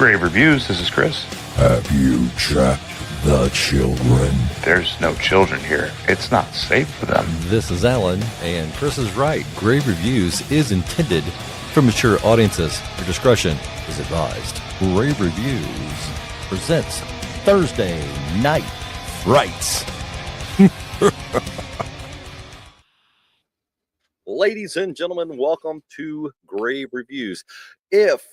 Grave Reviews. This is Chris. Have you trapped the children? There's no children here. It's not safe for them. This is Alan, and Chris is right. Grave Reviews is intended for mature audiences. Your discretion is advised. Grave Reviews presents Thursday Night Frights. Ladies and gentlemen, welcome to Grave Reviews. If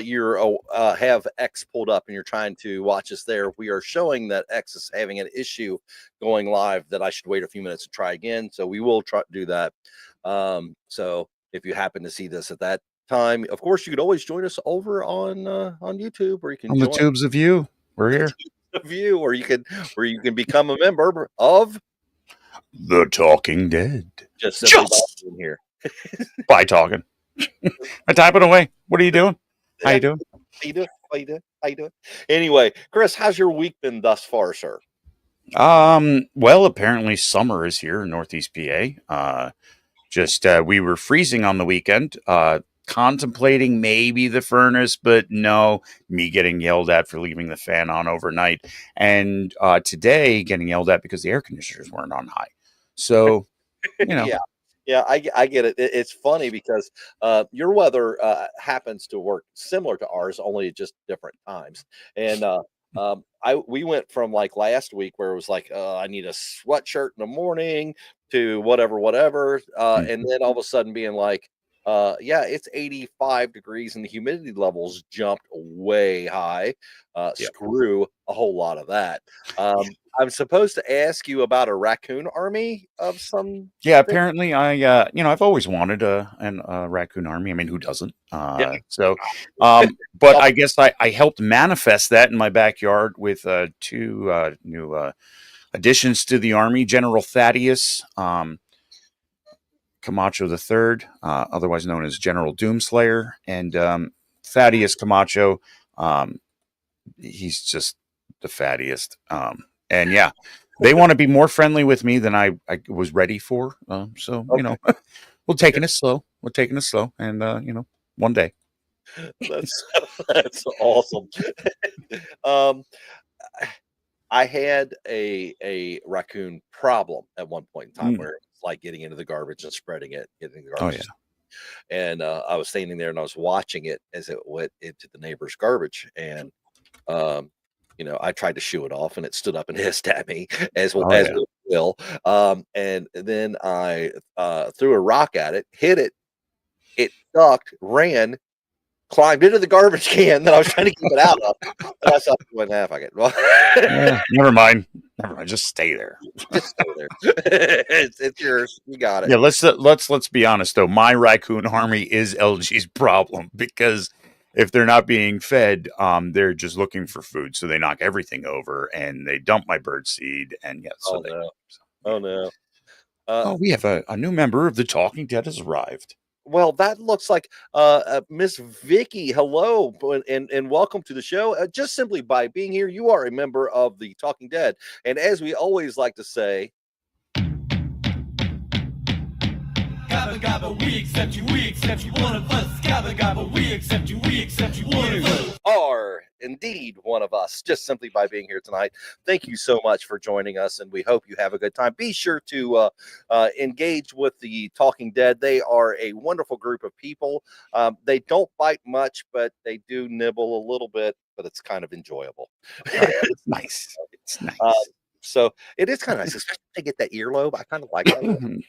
you have X pulled up and you're trying to watch us there, we are showing that X is having an issue going live that I should wait a few minutes to try again. So we will try to do that. So if you happen to see this at that time, of course, you could always join us over on YouTube, or you can on the tubes of you. We're here. Of you, or you can become a member of The Talking Dead. Just in here by talking. I type it away. What are you doing? How you doing? How you doing? Anyway, Chris, how's your week been thus far, sir? Well, apparently summer is here in Northeast PA. We were freezing on the weekend, contemplating maybe the furnace, but no, me getting yelled at for leaving the fan on overnight. And today getting yelled at because the air conditioners weren't on high. So, you know. Yeah, I get it. It's funny because your weather happens to work similar to ours, only at just different times. And we went from like last week where it was like I need a sweatshirt in the morning to whatever, and then all of a sudden being like, it's 85 degrees and the humidity levels jumped way high. Screw a whole lot of that. I'm supposed to ask you about a raccoon army of some. Yeah, apparently I've always wanted a raccoon army. I mean, who doesn't? But I guess I helped manifest that in my backyard with two new additions to the army: General Thaddeus Camacho III, otherwise known as General Doomslayer, and Thaddeus Camacho. He's just the fattiest. And yeah, they want to be more friendly with me than I was ready for. So, okay. We're taking it slow. And, one day. That's awesome. I had a raccoon problem at one point in time where it's like getting into the garbage and spreading it, getting the garbage. Oh, yeah. And I was standing there and I was watching it as it went into the neighbor's garbage. And, I tried to shoo it off and it stood up and hissed at me as well. And then I threw a rock at it, hit it. It ducked, ran, climbed into the garbage can that I was trying to keep it out of. And I saw it went half. I get well. Never mind. Just stay there. It's yours. You got it. Yeah. Let's be honest though. My raccoon army is LG's problem because if they're not being fed, they're just looking for food. So they knock everything over and they dump my bird seed. And yeah. So Oh no. We have a new member of the Talking Dead has arrived. Well, that looks like Miss Vicky. Hello, and welcome to the show. Just simply by being here, you are a member of the Talking Dead. And as we always like to say, Gabba gabba, we accept you, one of us. Gabba gabba, we accept you, one of us. Are indeed one of us, just simply by being here tonight. Thank you so much for joining us, and we hope you have a good time. Be sure to engage with the Talking Dead. They are a wonderful group of people. They don't bite much, but they do nibble a little bit, but it's kind of enjoyable. It's nice. It's nice. So it is kind of nice, especially to get that earlobe. I kind of like that.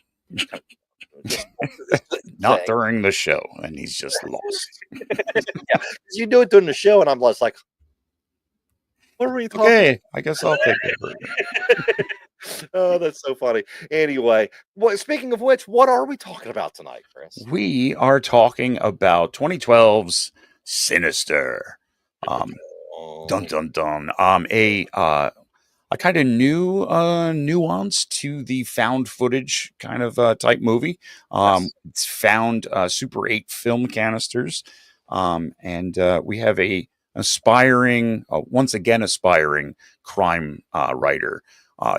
Not during the show, and he's just lost. Yeah, you do it during the show, and I'm less like, what are we talking? Okay, I guess I'll take it. Oh, that's so funny. Anyway, speaking of which, what are we talking about tonight, Chris? We are talking about 2012's Sinister. Dun dun dun. A kind of new nuance to the found footage kind of type movie. It's found Super 8 film canisters. And we have a once again aspiring crime writer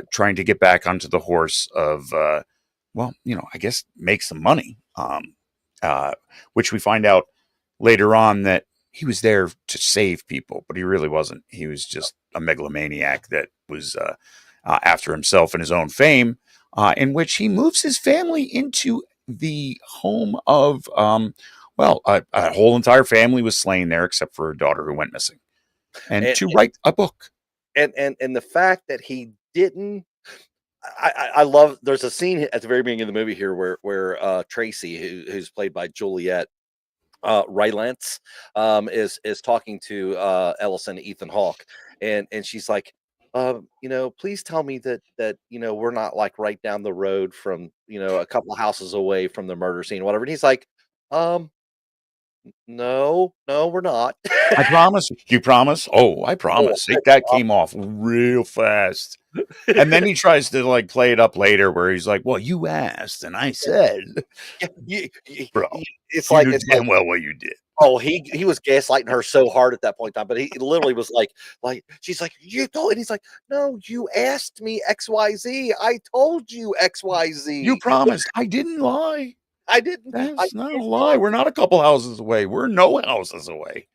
trying to get back onto the horse of, I guess make some money, which we find out later on that he was there to save people, but he really wasn't. He was just a megalomaniac that was after himself and his own fame, in which he moves his family into the home of, a whole entire family was slain there except for a daughter who went missing, and to write a book. And the fact that he didn't, I love. There's a scene at the very beginning of the movie here where Tracy, who's played by Juliet Rylance, is talking to Ellison, Ethan Hawke, and she's like, please tell me that we're not like right down the road from a couple of houses away from the murder scene, whatever. And he's like, no, we're not. I promise. You promise? Oh, I promise. That came off real fast. And then he tries to like play it up later where he's like, well, you asked and I said. Bro, it's like damn well what you did. Oh, he was gaslighting her so hard at that point in time, but he literally was like she's like, you told, and he's like, no, you asked me XYZ. I told you XYZ. You promised. I didn't lie. I didn't. That's not a lie. We're not a couple houses away. We're no houses away.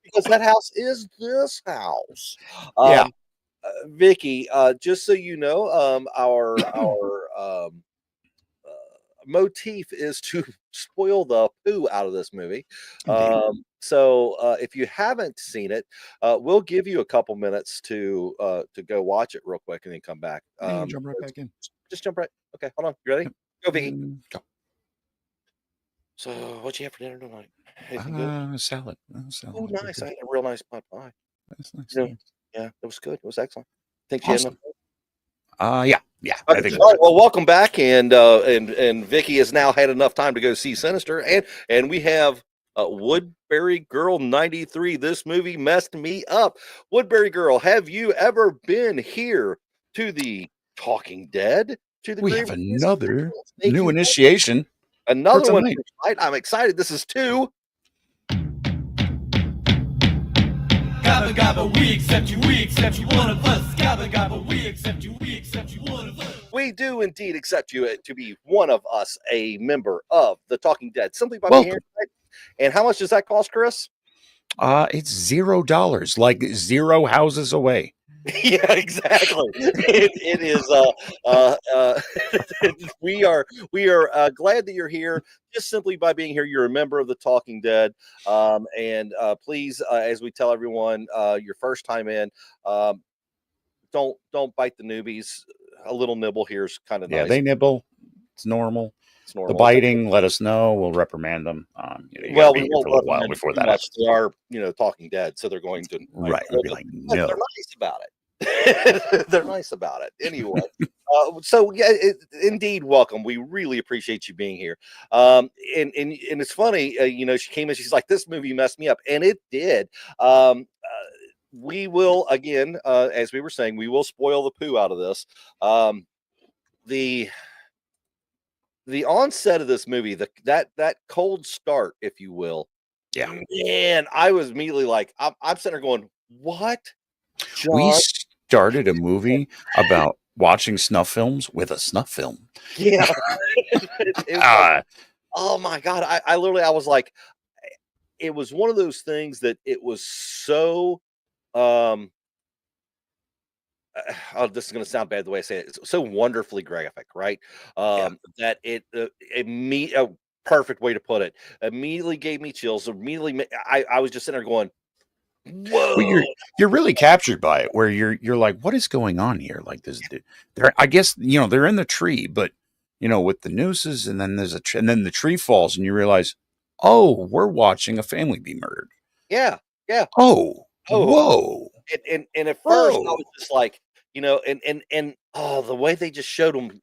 Because that house is this house. Yeah. Vicky, just so you know, our motif is to spoil the poo out of this movie. So if you haven't seen it, we'll give you a couple minutes to go watch it real quick and then come back. Jump right back in. Just jump right. Okay, hold on. You ready? Go, Vicky. Go. So, what'd you have for dinner tonight? Anything good? Salad. Oh, nice. I had a real nice pot pie. That's nice. Yeah, it was good. It was excellent. Think you Awesome. had enough? Yeah. Okay. I think All right, well, welcome back, and Vicky has now had enough time to go see Sinister, and we have Woodbury Girl 93. This movie messed me up. Woodbury Girl, have you ever been here to the Talking Dead? We have another new initiation. Another one tonight. I'm excited. This is 2. Gabba gabba, we accept you, one of us. Gabba gabba, we accept you, one of us. We do indeed accept you to be one of us, a member of the Talking Dead. Simply by being here tonight. And how much does that cost, Chris? It's $0, like 0 houses away. Yeah, exactly. It is. We are glad that you're here. Just simply by being here, you're a member of the Talking Dead. And please, as we tell everyone, your first time in, don't bite the newbies. A little nibble here is kind of nice. Yeah, they nibble. It's normal. The biting, let us know. We'll reprimand them. We won't for a little while before that happens. They are, Talking Dead, so they're going to right. They're nice about it. They're nice about it. Anyway, so yeah, indeed, welcome. We really appreciate you being here. And it's funny, she came in. She's like, "This movie messed me up," and it did. We will again, as we were saying, we will spoil the poo out of this. The onset of this movie, that cold start, if you will. Yeah. Man, I was immediately like, I'm sitting there going, what? John? We started a movie about watching snuff films with a snuff film. Yeah. Oh my God. I literally, I was like, it was one of those things that it was so, this is going to sound bad the way I say it. It's so wonderfully graphic, right? That it a perfect way to put it. Immediately gave me chills. Immediately, I was just sitting there going, "Whoa!" Well, you're really captured by it. Where you're like, "What is going on here?" Like this, I guess they're in the tree, but with the nooses, and then and then the tree falls, and you realize, oh, we're watching a family be murdered. Yeah. Oh. Whoa. And at first I was just like, and the way they just showed them,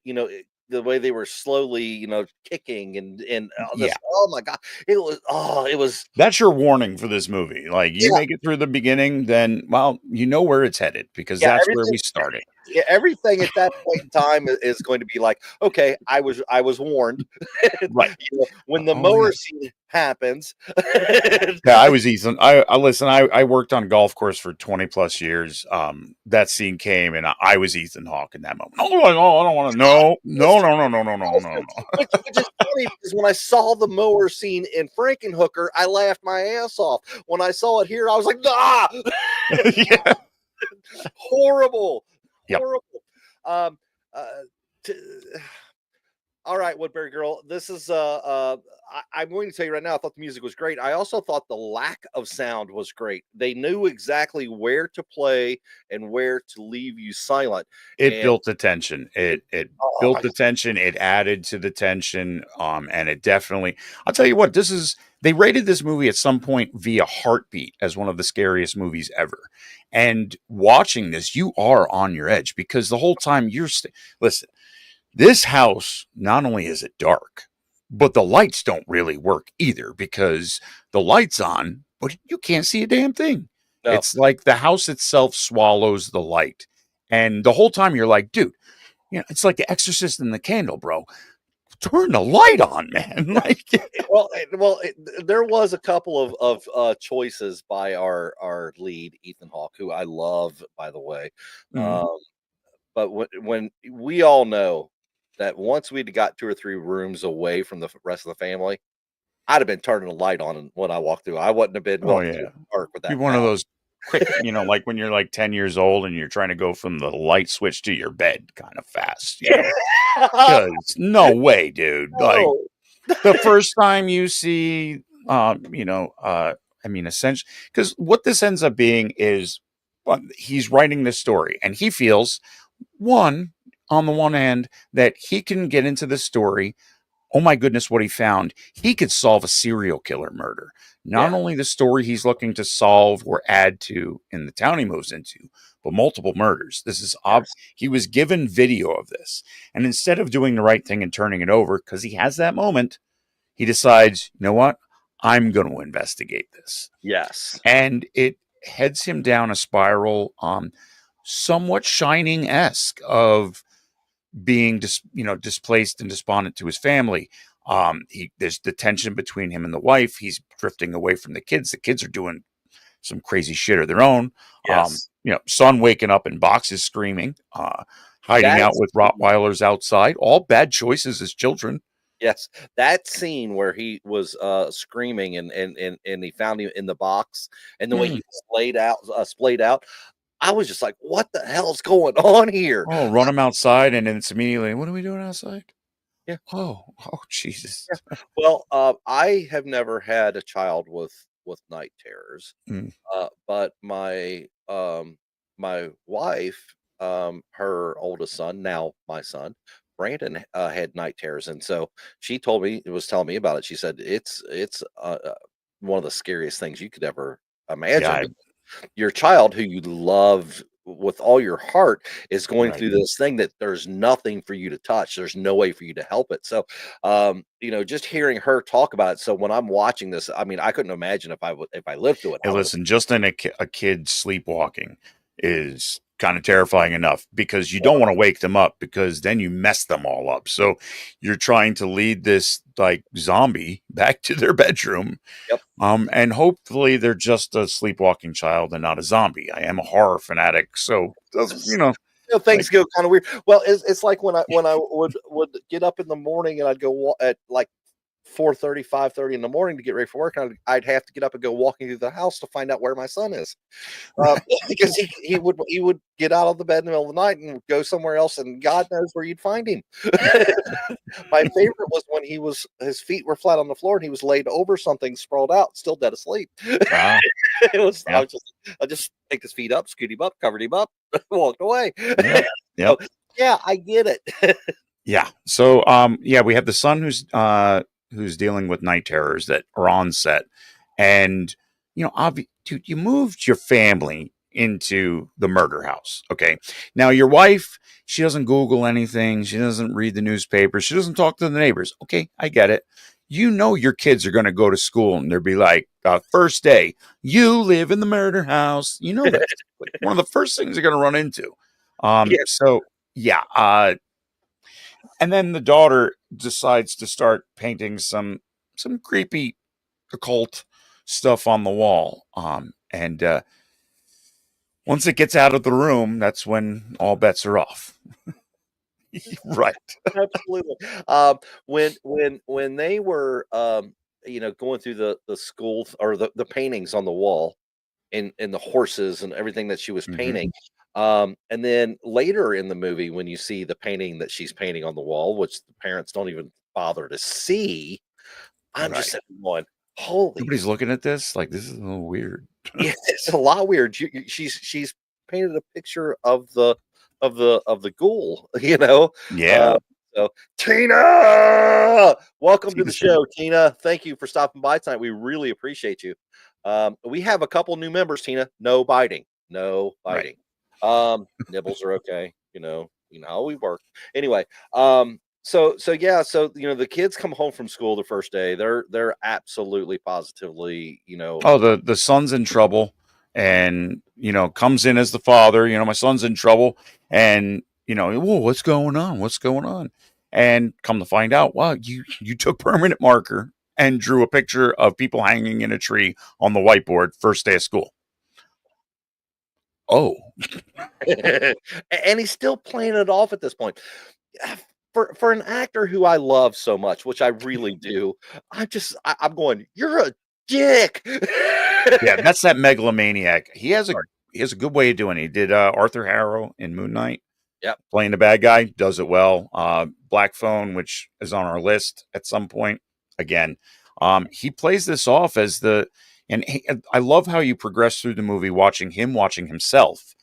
the way they were slowly, kicking and oh my God, it was. That's your warning for this movie. Like you make it through the beginning, then you know where it's headed because that's where we started. Yeah, everything at that point in time is going to be like, okay, I was warned. Right. When the Oh yeah. mower scene happens, Yeah, I was Ethan. I listen. I worked on a golf course for 20 plus years. That scene came, and I was Ethan Hawke in that moment. Oh, I don't want to. No, no, no, no, no, no, no, no, no. which is funny because when I saw the mower scene in Frankenhooker, I laughed my ass off. When I saw it here, I was like, ah, Yeah. horrible, Yep. horrible. Um, uh, t- all right, Woodbury Girl. This is I'm going to tell you right now, I thought the music was great. I also thought the lack of sound was great. They knew exactly where to play and where to leave you silent. It And built the tension. It built the tension. It added to the tension. And it definitely. I'll tell you what. They rated this movie at some point via Heartbeat as one of the scariest movies ever. And watching this, you are on your edge because the whole time listen. This house, not only is it dark, but the lights don't really work either because the light's on, but you can't see a damn thing. no. It's like the house itself swallows the light. And the whole time you're like, dude, it's like the exorcist and the candle, bro. Turn the light on, man. Like, There was a couple of choices by our lead, Ethan Hawke, who I love, by the way. But when we all know that once we'd got 2 or 3 rooms away from the rest of the family, I'd have been turning the light on when I walked through. I wouldn't have been walking through the park with that. Be one of those quick, like when you're like 10 years old and you're trying to go from the light switch to your bed kind of fast. Because no way, dude. Like the first time you see, essentially, because what this ends up being is he's writing this story and he feels on the one hand, that he can get into the story. Oh my goodness, what he found. He could solve a serial killer murder. Not only the story he's looking to solve or add to in the town he moves into, but multiple murders. This is he was given video of this. And instead of doing the right thing and turning it over, because he has that moment, he decides, you know what? I'm going to investigate this. Yes. And it heads him down a spiral, somewhat Shining-esque of being displaced and despondent to his family. There's the tension between him and the wife. He's drifting away from the kids. The kids are doing some crazy shit of their own. Yes. Son waking up in boxes screaming, hiding out with Rottweilers outside. All bad choices as children. Yes, that scene where he was screaming and he found him in the box, and the way he splayed out, I was just like, "What the hell's going on here?" Oh, run him outside, and then it's immediately, what are we doing outside? Yeah. Oh, Jesus. Yeah. Well, I have never had a child with night terrors, but my my wife, her oldest son, now my son, Brandon, had night terrors, and so she was telling me about it. She said it's one of the scariest things you could ever imagine. Yeah, Your child, who you love with all your heart, is going Right. through this thing that there's nothing for you to touch. There's no way for you to help it. So, just hearing her talk about it. So when I'm watching this, I mean, I couldn't imagine if I lived through it. Hey, listen, just in a kid sleepwalking is kind of terrifying enough because you don't want to wake them up because then you mess them all up. So you're trying to lead this like zombie back to their bedroom. Yep. And hopefully they're just a sleepwalking child and not a zombie. I am a horror fanatic, so Things go kind of weird. Well, it's like when I would get up in the morning and I'd go at like 4:30, 5:30 in the morning to get ready for work. And I'd have to get up and go walking through the house to find out where my son is, because he would get out of the bed in the middle of the night and go somewhere else, and God knows where you'd find him. My favorite was when his feet were flat on the floor and he was laid over something, sprawled out, still dead asleep. Wow. I just picked his feet up, scoot him up, covered him up, walked away. Yep. So, yeah, I get it. Yeah. So, we have the son who's dealing with night terrors that are on set, and dude, you moved your family into the murder house. Okay. Now your wife, she doesn't Google anything. She doesn't read the newspaper. She doesn't talk to the neighbors. Okay. I get it. Your kids are going to go to school and they'll be like, first day, you live in the murder house. That's like one of the first things they're going to run into. Yeah. So yeah, and then the daughter decides to start painting some creepy occult stuff on the wall. And once it gets out of the room, that's when all bets are off. Right. Absolutely. When they were, going through the school or the paintings on the wall and the horses and everything that she was Hmm. painting, and then later in the movie, when you see the painting that she's painting on the wall, which the parents don't even bother to see, I'm just Right. sitting going, "Holy Nobody's looking at this like this is a little weird. yeah, it's a lot weird. She's painted a picture of the ghoul, you know. Yeah. Uh, so Tina, welcome to Tina the said, show, Tina. Thank you for stopping by tonight. We really appreciate you. We have a couple new members, Tina. No biting, no right. biting. Nibbles are okay. You know how we work. Anyway, so yeah, so the kids come home from school the first day. They're absolutely positively, Oh, the son's in trouble, and comes in as the father. My son's in trouble, and whoa, what's going on? What's going on? And come to find out, wow, you took permanent marker and drew a picture of people hanging in a tree on the whiteboard first day of school. Oh, and he's still playing it off at this point. For an actor who I love so much, which I really do, I'm going, "You're a dick." yeah, that's that megalomaniac. He has a good way of doing it. He did Arthur Harrow in Moon Knight. Yep. Playing the bad guy, does it well. Black Phone, which is on our list at some point. Again, he plays this off as and I love how you progress through the movie watching himself.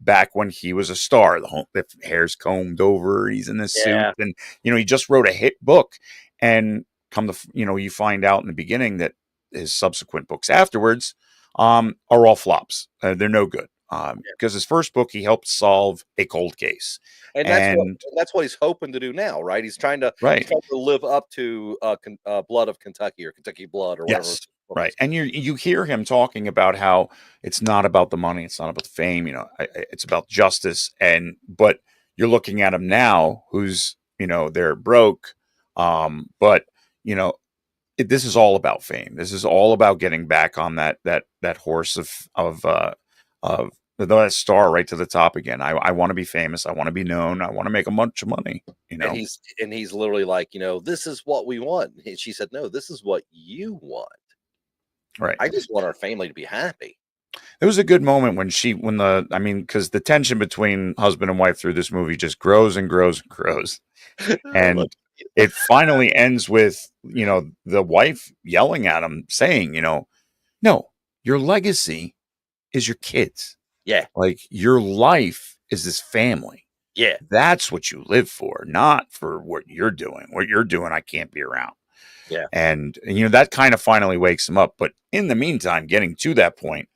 Back when he was a star, the hair's combed over, he's in this suit, Yeah. and he just wrote a hit book, and you find out in the beginning that his subsequent books afterwards, are all flops. They're no good. Because his first book, he helped solve a cold case, And and that's what he's hoping to do now, right? He's right, trying to live up to, Blood of Kentucky or Kentucky Blood or whatever. yes, right, and you hear him talking about how it's not about the money, it's not about the fame, it's about justice, but you're looking at him now, who's they're broke, but you know this is all about fame. This is all about getting back on that horse of the star right to the top again. I want to be famous. I want to be known. I want to make a bunch of money. And he's literally like, "This is what we want." And she said, "No, this is what you want. Right. I just want our family to be happy." It was a good moment because the tension between husband and wife through this movie just grows and grows and grows, Look, and it finally ends with the wife yelling at him, saying, "No, your legacy is your kids. yeah, Like your life is this family. yeah, That's what you live for, not for what you're doing. What you're doing, I can't be around." yeah. And that kind of finally wakes him up. But in the meantime, getting to that point,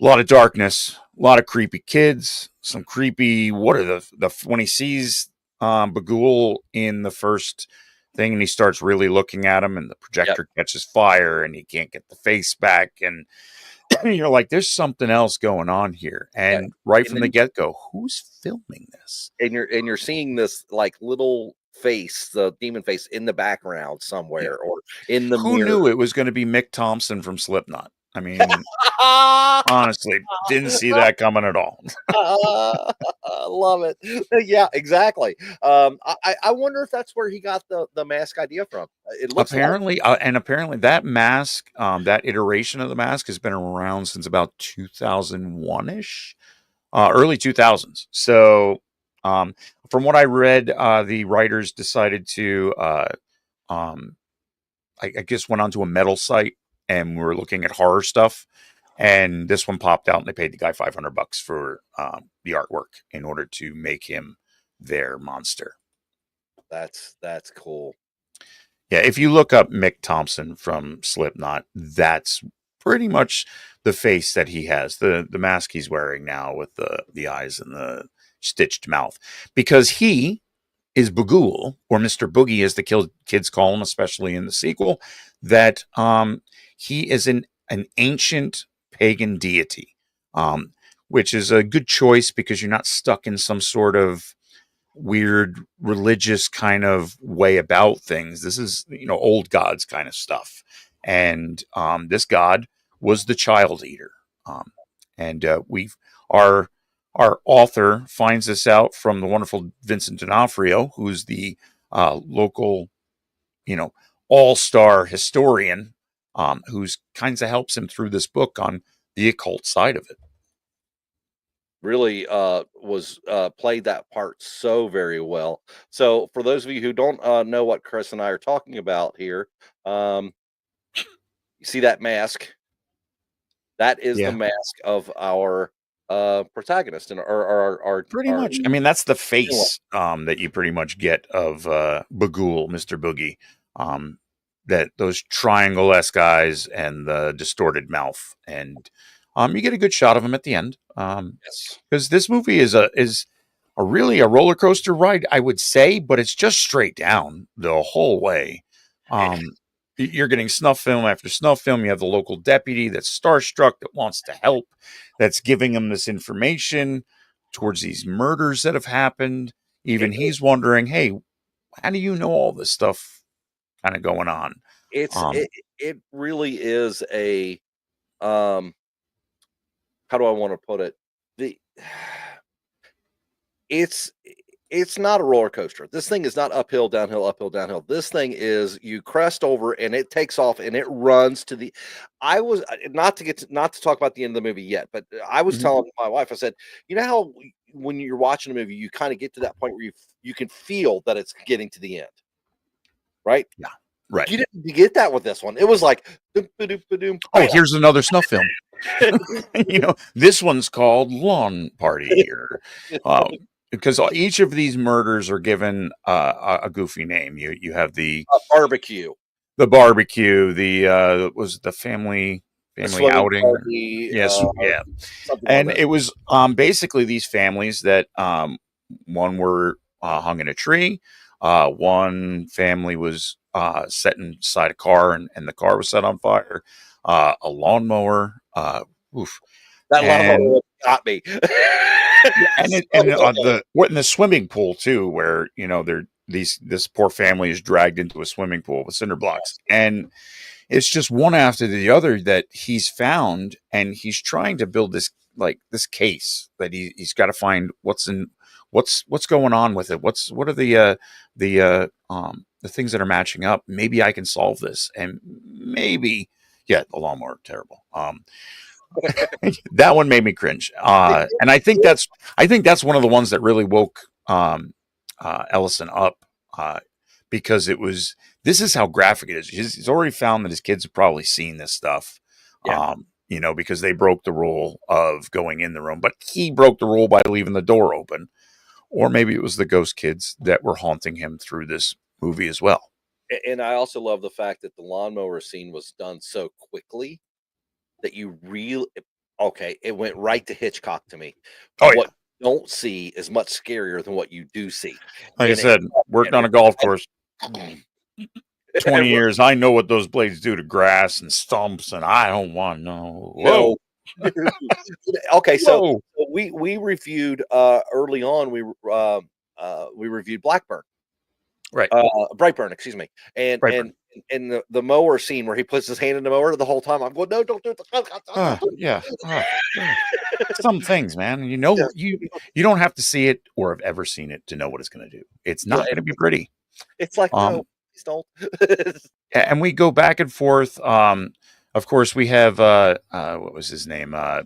a lot of darkness, a lot of creepy kids, some creepy. What are the when he sees Bagul in the first thing, and he starts really looking at him, and the Yep. projector catches fire, and he can't get the face back, and you're like, there's something else going on here. Yeah. And right And from then the get go, who's filming this? and you're seeing this like little face, the demon face in the background Yeah. somewhere or in the Who mirror. knew it was going to be Mick Thompson from Slipknot? I mean, honestly, didn't see that coming at all. I love it. Yeah, exactly. I wonder if that's where he got the mask idea from. It looks like Apparently that mask, that iteration of the mask has been around since about 2001 ish, early 2000s. So, from what I read, the writers decided to, um, I guess, went onto a metal site and were looking at horror stuff. And this one popped out, and they paid the guy $500 for the artwork in order to make him their monster. that's cool. Yeah, if you look up Mick Thompson from Slipknot, that's pretty much the face that he has, the mask he's wearing now with the eyes and the stitched mouth, because he is Bagul, or Mr. Boogie, as the kids call him, especially in the sequel. That he is an ancient pagan deity. Um, which is a good choice because you're not stuck in some sort of weird religious kind of way about things. This is, old gods kind of stuff. And this god was the child eater. And our author finds this out from the wonderful Vincent D'Onofrio, who's the local, all-star historian, who's kinds of helps him through this book on the occult side of it. Really was played that part so very well. So for those of you who don't know what Chris and I are talking about here, you see that mask? That is the mask of our protagonist and our pretty much. I mean, that's the face that you pretty much get of Bagul, Mr. Boogie. That those triangle-esque eyes and the distorted mouth, and you get a good shot of him at the end. Yes, because this movie is a really a roller coaster ride, I would say, but it's just straight down the whole way. You're getting snuff film after snuff film. You have the local deputy that's starstruck, that wants to help, that's giving him this information towards these murders that have happened. Even he's wondering, hey, how do you know all this stuff kind of going on? It really is a how do I want to put it? It's not a roller coaster. This thing is not uphill, downhill, uphill, downhill. This thing is you crest over and it takes off and it runs to the. I was not to talk about the end of the movie yet, but I was telling my wife, I said, you know how when you're watching a movie, you kind of get to that point where you can feel that it's getting to the end, right? Yeah, right. You didn't get that with this one. It was like, oh, here's another snuff film. This one's called Lawn Party, or because each of these murders are given a goofy name. You have the barbecue, was the family outing, party, yes, yeah, and it was basically these families that one were hung in a tree, one family was set inside a car and the car was set on fire, a lawnmower. That lawnmower got me. and in the swimming pool too, where this poor family is dragged into a swimming pool with cinder blocks, and it's just one after the other that he's found, and he's trying to build this case that he's got to find what's going on with it. What are the things that are matching up? Maybe I can solve this, and maybe the lawnmower, terrible. That one made me cringe, and I think that's one of the ones that really woke Ellison up, because this is how graphic it is. He's already found that his kids have probably seen this stuff, because they broke the rule of going in the room, but he broke the rule by leaving the door open, or maybe it was the ghost kids that were haunting him through this movie as well. And I also love the fact that the lawnmower scene was done so quickly that it went right to Hitchcock to me. What you don't see is much scarier than what you do see. Like I said, worked on a golf course 20 years. I know what those blades do to grass and stumps, and I don't want to know. Whoa. Okay, so we reviewed early on. We reviewed Blackburn. Right. Brightburn, excuse me. And Brightburn. and the mower scene where he puts his hand in the mower the whole time, I'm going, no, don't do it. Some things, man. You don't have to see it or have ever seen it to know what it's going to do. It's not going to be pretty. It's like, no, please don't. And we go back and forth. Of course, we have what was his name? Our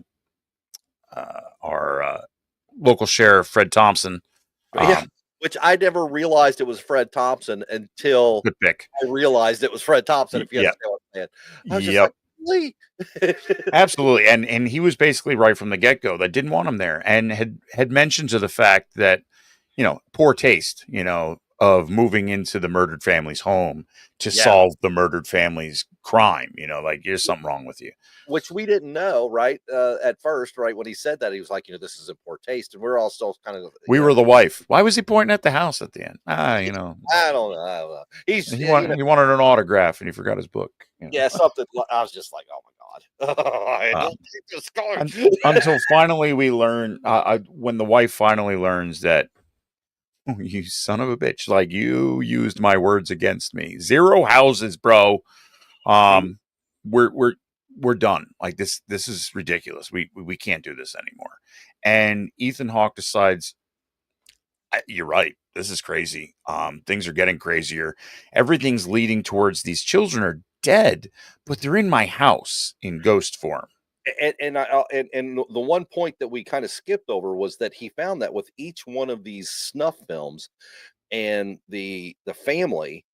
local sheriff, Fred Thompson. Which I never realized it was Fred Thompson until good pick. I realized it was Fred Thompson. If you understand what I'm saying, I was just like, absolutely, and he was basically right from the get go that didn't want him there, and had mentioned to the fact that poor taste, of moving into the murdered family's home to solve the murdered family's crime. There's something wrong with you. Which we didn't know, right? At first, right? When he said that, he was like, this is in poor taste. And we're all still kind of... We were the wife. Why was he pointing at the house at the end? I don't know. He wanted an autograph and he forgot his book. Yeah, something. I was just like, oh my God. I Um, don't think this going. until finally we learn, when the wife finally learns that, "Oh, you son of a bitch, like you used my words against me. 0 houses, bro. Um, we're we're done. Like this is ridiculous. We can't do this anymore." And Ethan Hawke decides, "You're right. This is crazy. Things are getting crazier. Everything's leading towards these children are dead, but they're in my house in ghost form." And the one point that we kind of skipped over was that he found that with each one of these snuff films and the family,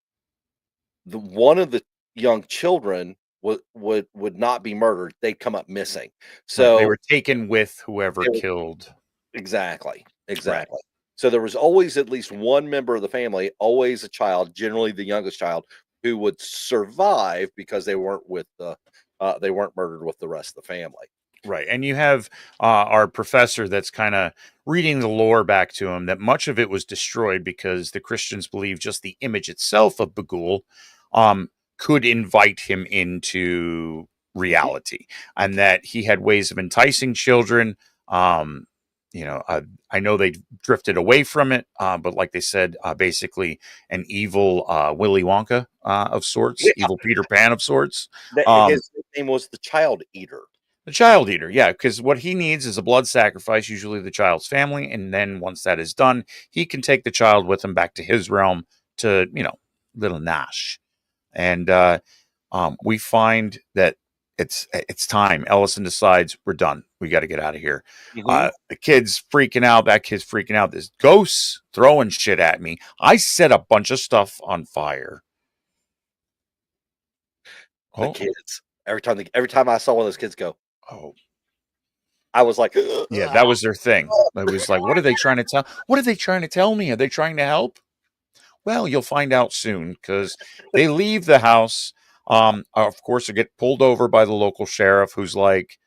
the one of the young children would not be murdered. They'd come up missing. Right. They So were taken with whoever they were killed. exactly, Right. exactly. So there was always at least one member of the family, always a child, generally the youngest child, who would survive because they weren't murdered with the rest of the family. Right. And you have our professor that's kind of reading the lore back to him that much of it was destroyed because the Christians believe just the image itself of Bagul could invite him into reality, and that he had ways of enticing children. Um, I know they drifted away from it, but like they said, basically an evil Willy Wonka of sorts, Yeah, evil Peter Pan of sorts. Um, his name was the Child Eater. the child eater, yeah, because what he needs is a blood sacrifice, usually the child's family, and then once that is done, he can take the child with him back to his realm to, little Nash. And we find that it's time. Ellison decides we're done. We got to get out of here. Mhm. The kid's freaking out. That kid's freaking out. There's ghosts throwing shit at me. I set a bunch of stuff on fire. The Oh, kids. Every time I saw one of those kids go, oh, I was like, yeah, that was their thing. It was like, what are they trying to tell? What are they trying to tell me? Are they trying to help? Well, you'll find out soon because they leave the house. Of course, they get pulled over by the local sheriff, who's like,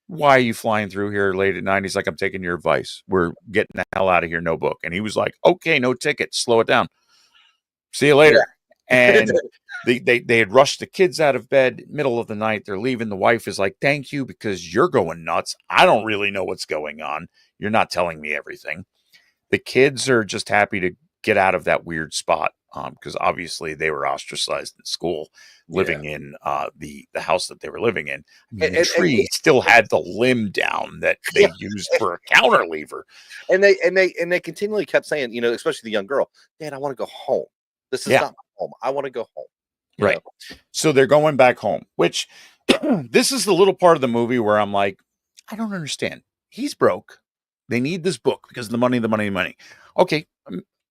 "Why are you flying through here late at night?" He's like, "I'm taking your advice. We're getting the hell out of here. No book." And he was like, "Okay, no ticket. Slow it down. See you yeah. later." And they had rushed the kids out of bed, middle of the night. They're leaving. The wife is like, "Thank you, because you're going nuts. I don't really know what's going on. You're not telling me everything." The kids are just happy to get out of that weird spot, because obviously they were ostracized in school, Yeah. living in the house that they were living in. I mean, And, the tree still had the limb down that yeah. they used for a counter lever. And they continually kept saying, especially the young girl, "Dad, I want to go home. This is Yeah, not my home. I want to go home." You right. know. So they're going back home, which this is the little part of the movie where I'm like, I don't understand. He's broke. They need this book because of the money, the money, the money. Okay.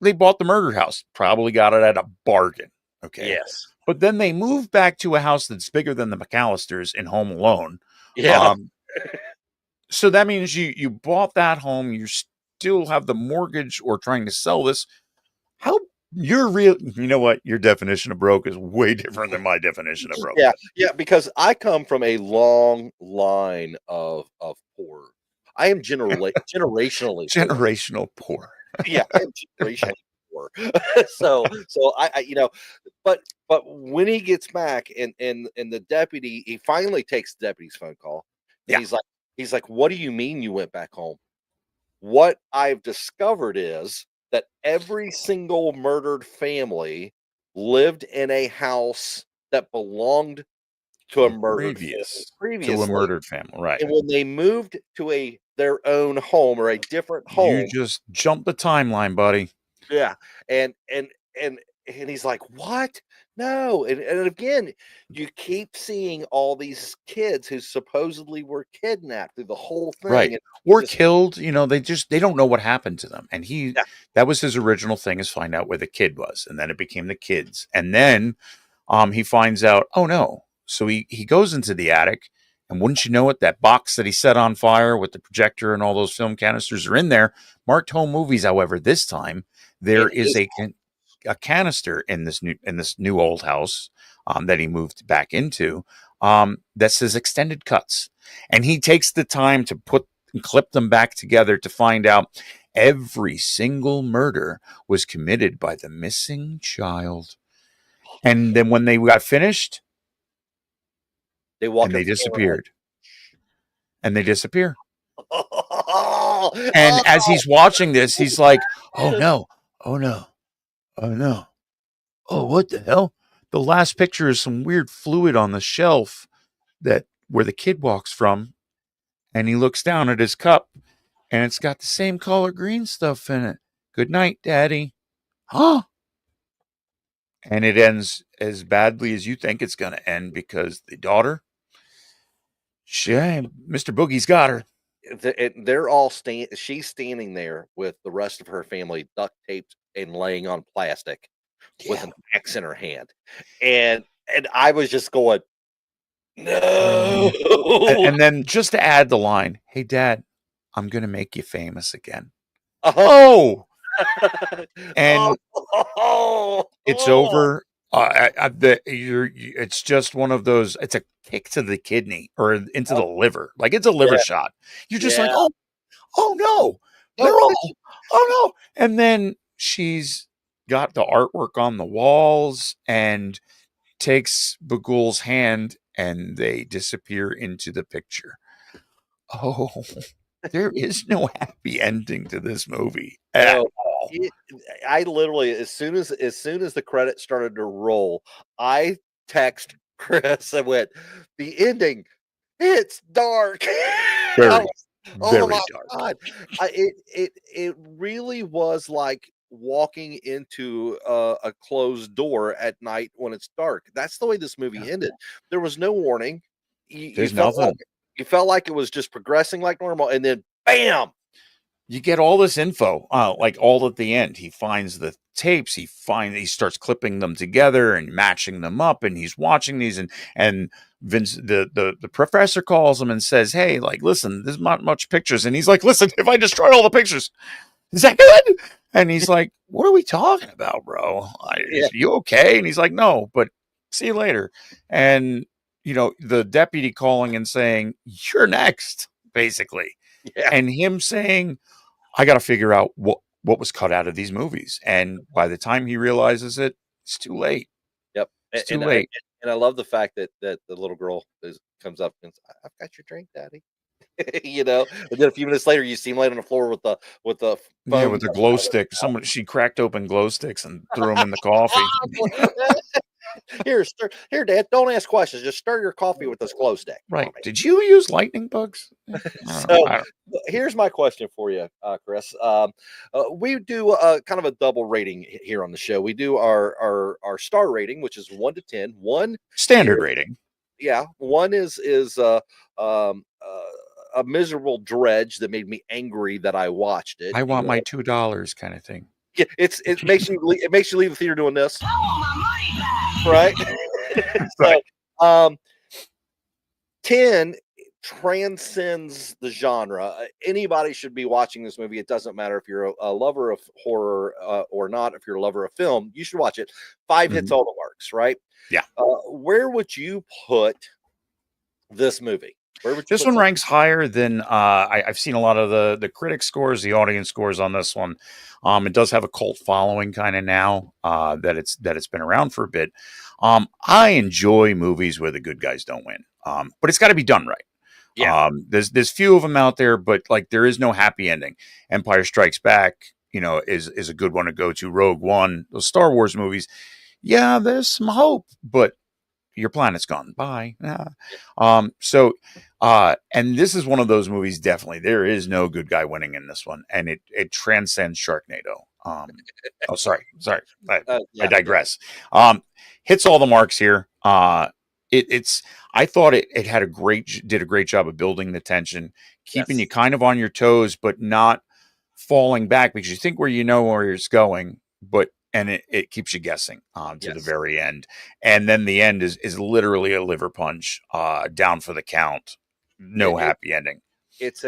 They bought the murder house, probably got it at a bargain. Okay. Yes. But then they moved back to a house that's bigger than the McAllisters in Home Alone. Yeah. Um, so that means you bought that home, you still have the mortgage or trying to sell this. How you're real? You know what? Your definition of broke is way different than my definition of broke. Yeah. Yeah. Because I come from a long line of poor. I am generationally poor. Generational poor. Yeah, I'm generationally poor. So but when he gets back and the deputy, he finally takes the deputy's phone call, and Yeah. he's like, "What do you mean you went back home? What I've discovered is that every single murdered family lived in a house that belonged to a murdered family Previous to a previously, murdered family. Right. and when they moved to their own home or a different You home." just jumped the timeline, buddy. Yeah, and and and and he's like, "What? No!" And again, you keep seeing all these kids who supposedly were kidnapped through the whole thing, Right. and Or just killed, they don't know what happened to them. And yeah, that was his original thing, is find out where the kid was. And then it became the kids. And then he finds out, oh no. So he goes into the attic, and wouldn't you know it, that box that he set on fire with the projector and all those film canisters are in there. Marked Home Movies, however, this time there in is his a canister in this new old house that he moved back into, that says extended cuts. And he takes the time to put and clip them back together to find out every single murder was committed by the missing child. And then when they got finished, they walk and in they front of disappeared. and they disappear. Oh, And as he's watching this, he's like, "Oh no, oh no, oh no, oh what the hell?" The last picture is some weird fluid on the shelf that where the kid walks from, and he looks down at his cup, and it's got the same color green stuff in it. Good night, Daddy. Huh? And it ends as badly as you think it's going to end because the daughter, Mr. Boogie's got her. they're all she's standing there with the rest of her family duct taped and laying on plastic with an axe in her hand. And I was just going, no. And then just to add the line, "Hey, Dad, I'm going to make you famous again." Uh-huh. Oh! And it's over. It's just one of those. It's a kick to the kidney or into the liver. Like it's a liver shot. You're just like, oh no, they're all, oh no. And then she's got the artwork on the walls and takes Bagul's hand, and they disappear into the picture. Oh, there is no happy ending to this movie at all. I literally, as soon as the credits started to roll, I text Chris and went, "The ending, it's dark." Very Oh my dark. God. It really was like walking into a closed door at night when it's dark. That's the way this movie ended. There was no warning. There's nothing. You felt like it was just progressing like normal, and then bam. You get all this info, like all at the end. He finds the tapes. He starts clipping them together and matching them up, and he's watching these. And Vince, the professor calls him and says, "Hey, like, listen, there's not much pictures." And he's like, "Listen, if I destroy all the pictures, is that good?" And he's like, "What are we talking about, bro? Is you okay?" And he's like, "No, but see you later." And the deputy calling and saying, "You're next," basically, and him saying, "I got to figure out what was cut out of these movies." And by the time he realizes it, it's too late. Yep. It's too late. And I love the fact that the little girl comes up and says, "I've got your drink, Daddy." And then a few minutes later, you see him laying on the floor with the with the glow stick. She cracked open glow sticks and threw them in the coffee. Here, Dad. Don't ask questions. Just stir your coffee with this glow stick. Right? Did you use lightning bugs? So here's my question for you, Chris. We do kind of a double rating here on the show. We do our star rating, which is 1 to 10. One standard rating. Yeah, one is a miserable dredge that made me angry that I watched it. I want my $2 kind of thing. Yeah, it makes you leave the theater doing this. I want my money back. Right. So, 10 transcends the genre. Anybody should be watching this movie. It doesn't matter if you're a lover of horror or not. If you're a lover of film, you should watch it. 5 hits all the marks, right? Yeah. Where would you put this movie? This one ranks higher than I've seen a lot of the critic scores, the audience scores on this one. It does have a cult following kind of now that it's been around for a bit. I enjoy movies where the good guys don't win, but it's got to be done right. Yeah. There's few of them out there, but like there is no happy ending. Empire Strikes Back, is a good one to go to. Rogue One, those Star Wars movies. Yeah, there's some hope, but your planet's gone. Bye. And this is one of those movies. Definitely, there is no good guy winning in this one, and it transcends Sharknado. Sorry. I digress. Hits all the marks here. I thought it did a great job of building the tension, keeping you kind of on your toes, but not falling back because you think where it's going, and it keeps you guessing to the very end. And then the end is literally a liver punch, down for the count. No happy ending. It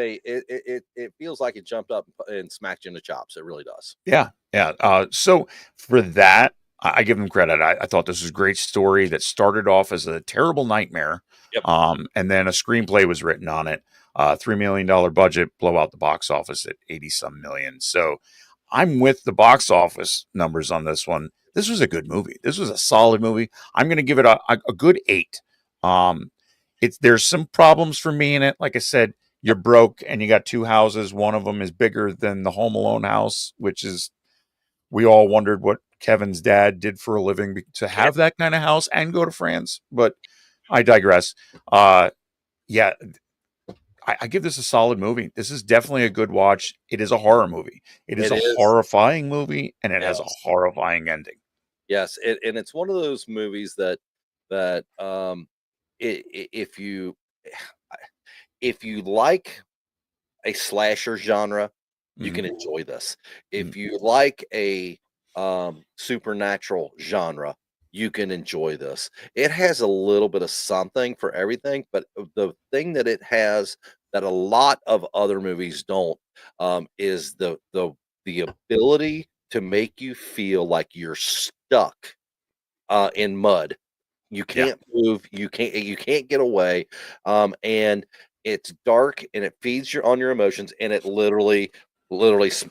feels like it jumped up and smacked you in the chops. It really does. Yeah. So for that, I give them credit. I thought this was a great story that started off as a terrible nightmare. Yep. And then a screenplay was written on it. $3 million budget, blow out the box office at 80-some million. So I'm with the box office numbers on this one. This was a good movie. This was a solid movie. I'm going to give it a good 8. There's some problems for me in it. Like I said, you're broke and you got two houses. One of them is bigger than the Home Alone house, which is, we all wondered what Kevin's dad did for a living to have that kind of house and go to France. But I digress. Yeah, I give this a solid movie. This is definitely a good watch. It is a horror movie. It is a horrifying movie, and it has a horrifying ending. Yes, and it's one of those movies that if you like a slasher genre, you can enjoy this. If you like a supernatural genre, you can enjoy this. It has a little bit of something for everything, but the thing that it has that a lot of other movies don't is the ability to make you feel like you're stuck in mud. You can't move. You can't get away. And it's dark and it feeds on your emotions, and it literally,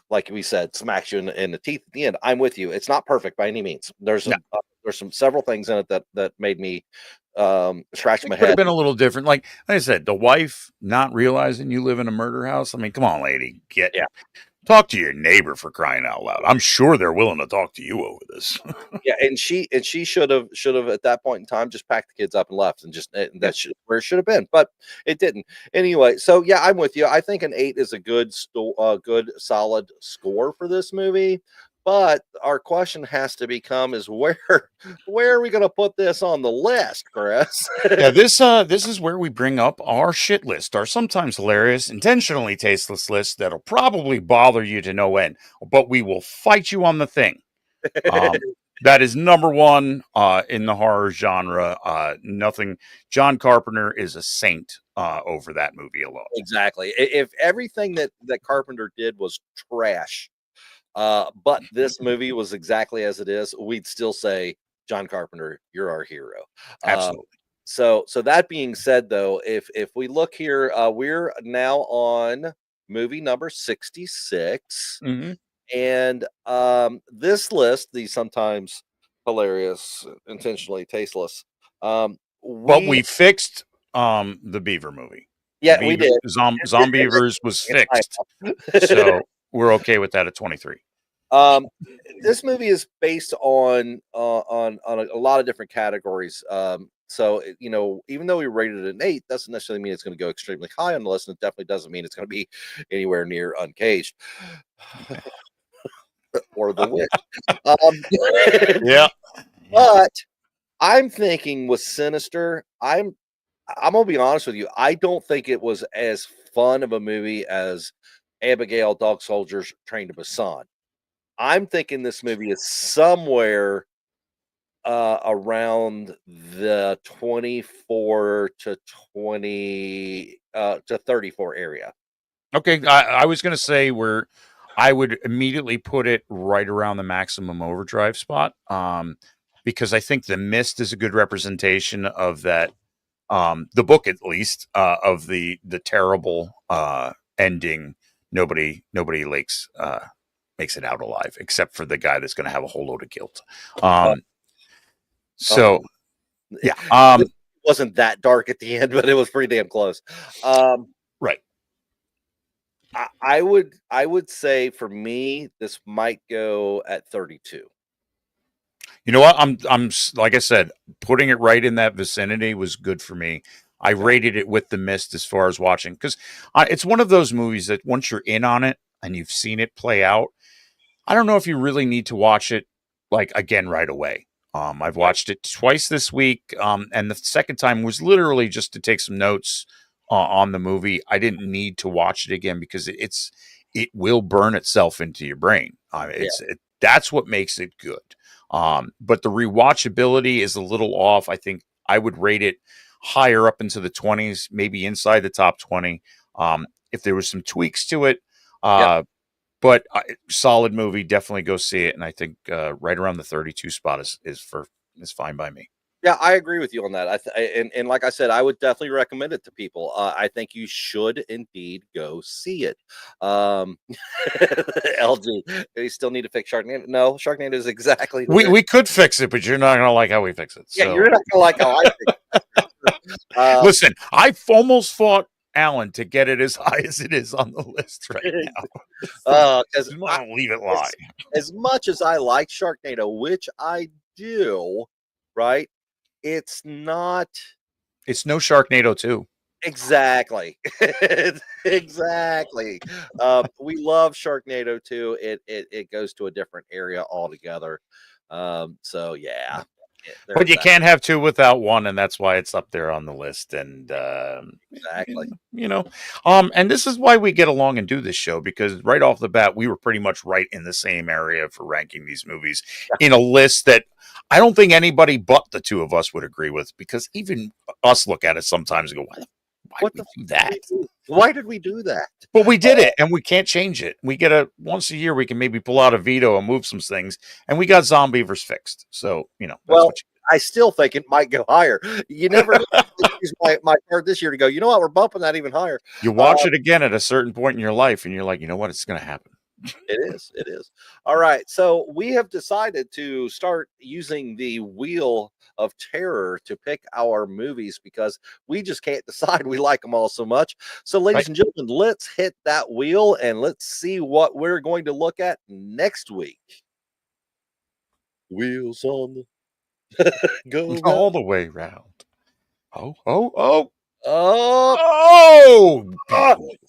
like we said, smacks you in the teeth at the end. I'm with you. It's not perfect by any means. There's some several things in it that made me scratch my head. Could have been a little different. Like I said, the wife not realizing you live in a murder house. I mean, come on, lady, talk to your neighbor, for crying out loud. I'm sure they're willing to talk to you over this. And she should have at that point in time just packed the kids up and left, and just that's where it should have been, but it didn't. Anyway, so yeah, I'm with you. I think an 8 is a good solid score for this movie. But our question has to become is where are we going to put this on the list, Chris? Yeah, this is where we bring up our shit list, our sometimes hilarious, intentionally tasteless list that'll probably bother you to no end, but we will fight you on the thing. That is number one in the horror genre. Nothing. John Carpenter is a saint over that movie alone. Exactly. If everything that Carpenter did was trash, but this movie was exactly as it is, we'd still say, John Carpenter, you're our hero. Absolutely. So that being said, though, if we look here, we're now on movie number 66. And this list, the sometimes hilarious, intentionally tasteless, but we fixed the Beaver movie. Yeah, we did. Zombievers was fixed. So we're okay with that at 23. This movie is based on a lot of different categories. So even though we rated it an 8, doesn't necessarily mean it's going to go extremely high on the list, and it definitely doesn't mean it's going to be anywhere near Uncaged or The Witch. Yeah. But I'm thinking with Sinister, I'm gonna be honest with you. I don't think it was as fun of a movie as Abigail Dog Soldiers Train to Busan. I'm thinking this movie is somewhere around the 24 to 20 to 34 area. Okay, I was going to say I would immediately put it right around the Maximum Overdrive spot, because I think The Mist is a good representation of that, the book at least, of the terrible ending. Nobody makes it out alive, except for the guy that's going to have a whole load of guilt. So, yeah, it wasn't that dark at the end, but it was pretty damn close. Right. I would say for me, this might go at 32. You know what? I'm like I said, putting it right in that vicinity was good for me. I rated it with The Mist as far as watching, because it's one of those movies that once you're in on it and you've seen it play out, I don't know if you really need to watch it like again right away. I've watched it twice this week, and the second time was literally just to take some notes on the movie. I didn't need to watch it again because it will burn itself into your brain. That's what makes it good. But the rewatchability is a little off. I think I would rate it higher up into the 20s, maybe inside the top 20. If there was some tweaks to it, but solid movie, definitely go see it. And I think right around the 32 spot is fine by me. Yeah, I agree with you on that. And like I said, I would definitely recommend it to people. I think you should indeed go see it. LG, we still need to fix Sharknado. No, Sharknado is exactly. We could fix it, but you're not gonna like how we fix it. Yeah, you're not gonna like how I fix it. Listen, I've almost fought Alan to get it as high as it is on the list right now. Because I don't leave it lie. as much as I like Sharknado, which I do, right? It's not It's no Sharknado 2. exactly. Exactly. We love Sharknado too. It goes to a different area altogether. So yeah, But there's you that. can't have two without one, and that's why it's up there on the list. And Exactly. and this is why we get along and do this show, because right off the bat, we were pretty much right in the same area for ranking these movies in a list that I don't think anybody but the two of us would agree with, because even us look at it sometimes and go, why did we do that? Why did we do that? But we did it, and we can't change it. We get once a year, we can maybe pull out a veto and move some things, and we got Zombievers fixed. So, that's Well, what I still think it might go higher. You never use my card this year to go, you know what, we're bumping that even higher. you watch it again at a certain point in your life, and you're like, you know what, it's going to happen. It is. All right. So we have decided to start using the wheel of terror to pick our movies because we just can't decide. We like them all so much. So, ladies and gentlemen, let's hit that wheel and let's see what we're going to look at next week. Wheels on the go All the way round. Oh. Oh!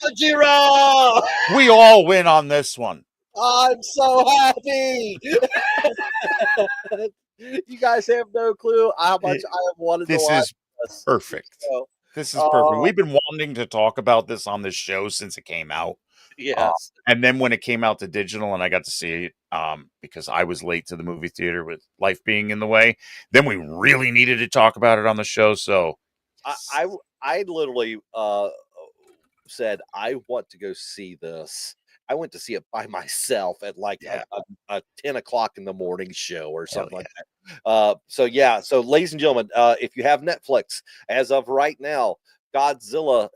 Gojira! We all win on this one. I'm so happy. You guys have no clue how much I have wanted to watch this. Perfect. This is perfect. We've been wanting to talk about this on this show since it came out. Yes. And then when it came out to digital and I got to see it, because I was late to the movie theater with life being in the way, then we really needed to talk about it on the show. So I literally said, I want to go see this. I went to see it by myself at like a 10 o'clock in the morning show or something like that. So ladies and gentlemen, if you have Netflix, as of right now, Godzilla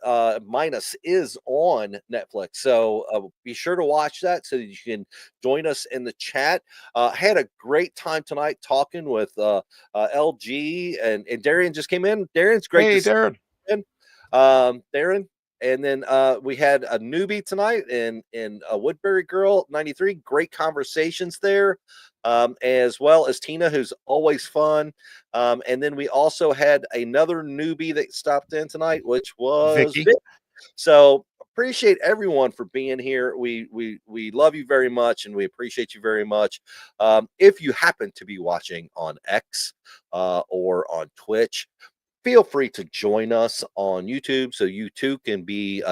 Minus is on Netflix. So be sure to watch that so that you can join us in the chat. Had a great time tonight talking with LG and Darian just came in. Darian's great. Hey, Darren. Darren. And then we had a newbie tonight in Woodbury Girl 93. Great conversations there, as well as Tina, who's always fun. And then we also had another newbie that stopped in tonight, which was Vicky. So appreciate everyone for being here. We love you very much, and we appreciate you very much. If you happen to be watching on X or on Twitch, feel free to join us on YouTube so you too can be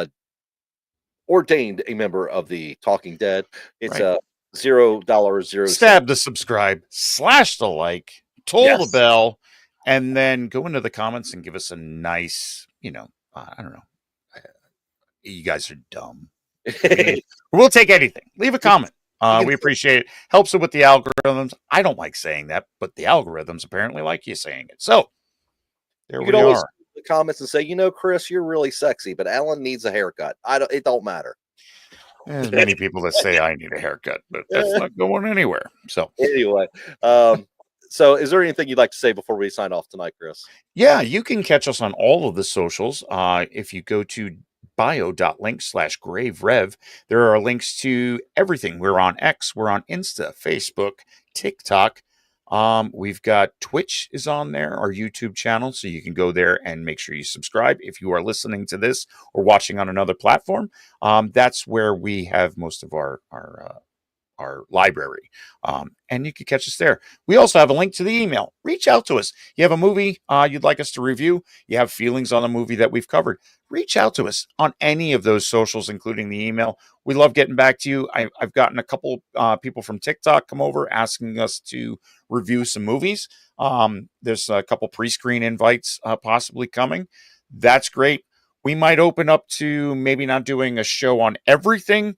ordained a member of the Talking Dead. It's a $0. Stab the subscribe, slash the like, toll the bell, and then go into the comments and give us a nice, I don't know. You guys are dumb. We'll take anything. Leave a comment. We appreciate it. Helps it with the algorithms. I don't like saying that, but the algorithms apparently like you saying it. So there we are. The comments and say, Chris, you're really sexy, but Alan needs a haircut. It don't matter. There's many people that say I need a haircut, but that's not going anywhere. So anyway, so is there anything you'd like to say before we sign off tonight, Chris? Yeah, you can catch us on all of the socials. If you go to bio.link/graverev, there are links to everything. We're on X, we're on Insta, Facebook, TikTok. We've got Twitch is on there, our YouTube channel, so you can go there and make sure you subscribe. If you are listening to this or watching on another platform, that's where we have most of our library, and you can catch us there. We also have a link to the email. Reach out to us. You have a movie you'd like us to review, you have feelings on a movie that we've covered, reach out to us on any of those socials, including the email. We love getting back to you. I've gotten a couple people from TikTok come over asking us to review some movies. There's a couple pre-screen invites possibly coming. That's great. We might open up to maybe not doing a show on everything,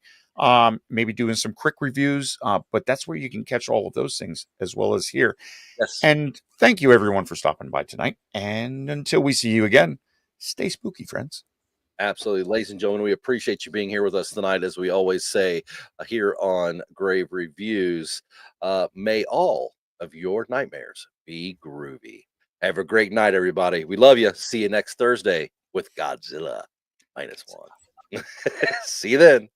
maybe doing some quick reviews, but that's where you can catch all of those things as well as here. Yes. And thank you everyone for stopping by tonight. And until we see you again, stay spooky, friends. Absolutely. Ladies and gentlemen, we appreciate you being here with us tonight. As we always say here on Grave Reviews, may all of your nightmares be groovy. Have a great night, everybody. We love you. See you next Thursday with Godzilla. -1. See you then.